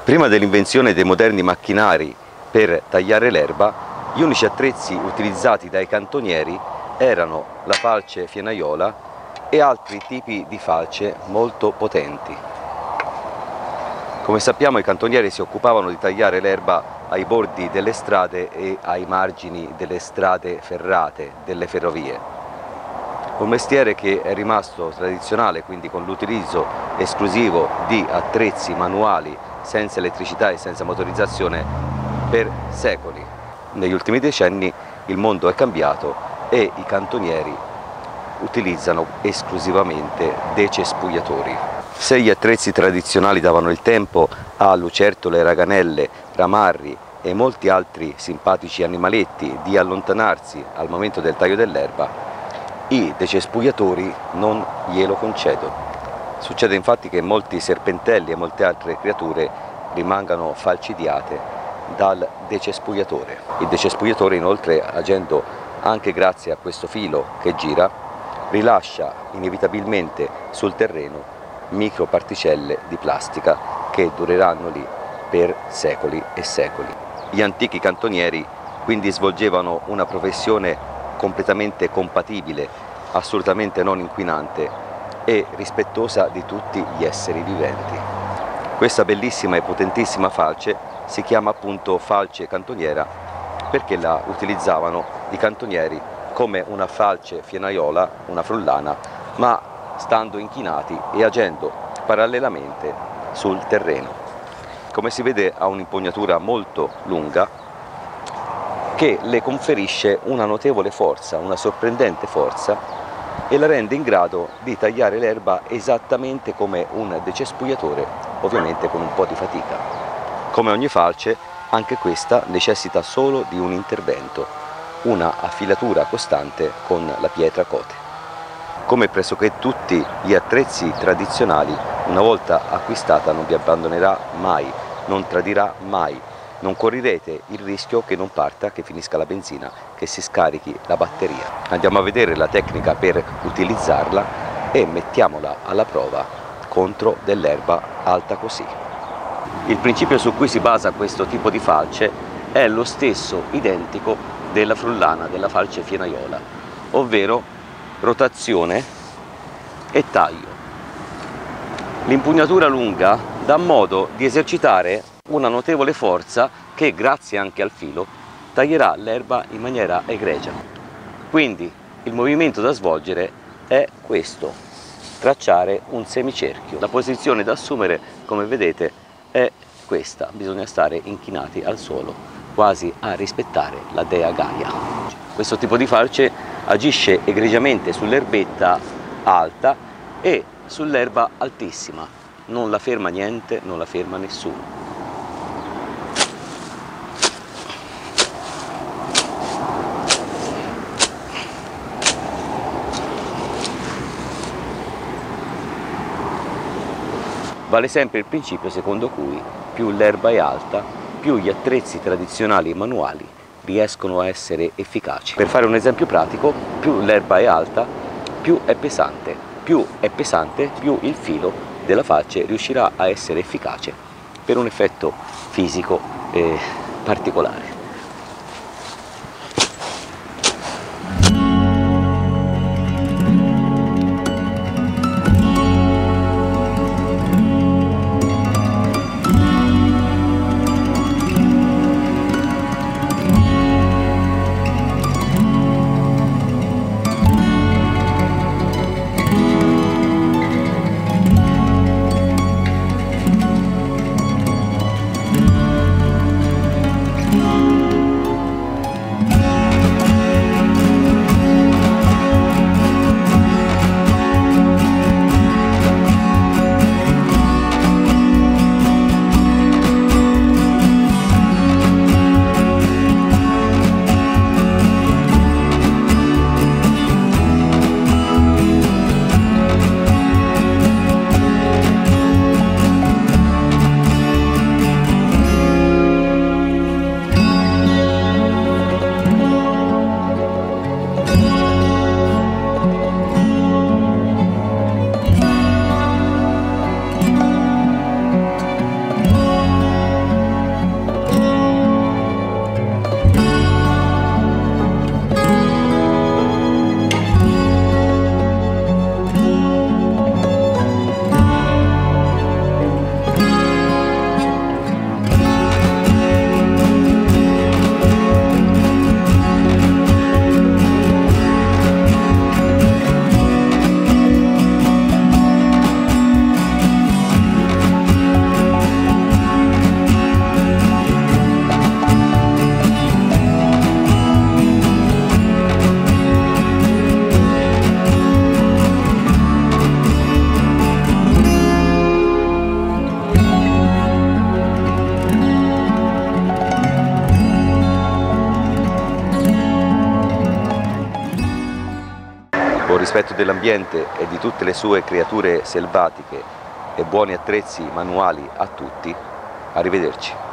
Prima dell'invenzione dei moderni macchinari per tagliare l'erba, gli unici attrezzi utilizzati dai cantonieri erano la falce fienaiola e altri tipi di falce molto potenti. Come sappiamo, i cantonieri si occupavano di tagliare l'erba ai bordi delle strade e ai margini delle strade ferrate, delle ferrovie. Un mestiere che è rimasto tradizionale, quindi con l'utilizzo esclusivo di attrezzi manuali senza elettricità e senza motorizzazione per secoli. Negli ultimi decenni il mondo è cambiato e i cantonieri utilizzano esclusivamente decespugliatori. Se gli attrezzi tradizionali davano il tempo a lucertole, raganelle, ramarri e molti altri simpatici animaletti di allontanarsi al momento del taglio dell'erba, i decespugliatori non glielo concedono. Succede infatti che molti serpentelli e molte altre creature rimangano falcidiate dal decespugliatore. Il decespugliatore, inoltre, agendo anche grazie a questo filo che gira, rilascia inevitabilmente sul terreno microparticelle di plastica che dureranno lì per secoli e secoli. Gli antichi cantonieri quindi svolgevano una professione completamente compatibile, assolutamente non inquinante e rispettosa di tutti gli esseri viventi. Questa bellissima e potentissima falce si chiama appunto falce cantoniera perché la utilizzavano i cantonieri come una falce fienaiola, una frullana, ma stando inchinati e agendo parallelamente sul terreno. Come si vede, ha un'impugnatura molto lunga che le conferisce una notevole forza, una sorprendente forza, e la rende in grado di tagliare l'erba esattamente come un decespugliatore, ovviamente con un po' di fatica. Come ogni falce, anche questa necessita solo di un intervento, una affilatura costante con la pietra cote. Come pressoché tutti gli attrezzi tradizionali, una volta acquistata non vi abbandonerà mai, non tradirà mai. Non correrete il rischio che non parta, che finisca la benzina, che si scarichi la batteria. Andiamo a vedere la tecnica per utilizzarla e mettiamola alla prova contro dell'erba alta così. Il principio su cui si basa questo tipo di falce è lo stesso identico della frullana, della falce fienaiola, ovvero rotazione e taglio. L'impugnatura lunga dà modo di esercitare una notevole forza che, grazie anche al filo, taglierà l'erba in maniera egregia. Quindi il movimento da svolgere è questo: tracciare un semicerchio. La posizione da assumere, come vedete, è questa: bisogna stare inchinati al suolo, quasi a rispettare la dea Gaia. Questo tipo di falce agisce egregiamente sull'erbetta alta e sull'erba altissima, non la ferma niente, non la ferma nessuno. Vale sempre il principio secondo cui più l'erba è alta, più gli attrezzi tradizionali e manuali riescono a essere efficaci. Per fare un esempio pratico, più l'erba è alta, più è pesante. Più è pesante, più il filo della falce riuscirà a essere efficace per un effetto fisico particolare. rispetto dell'ambiente e di tutte le sue creature selvatiche e buoni attrezzi manuali a tutti. Arrivederci.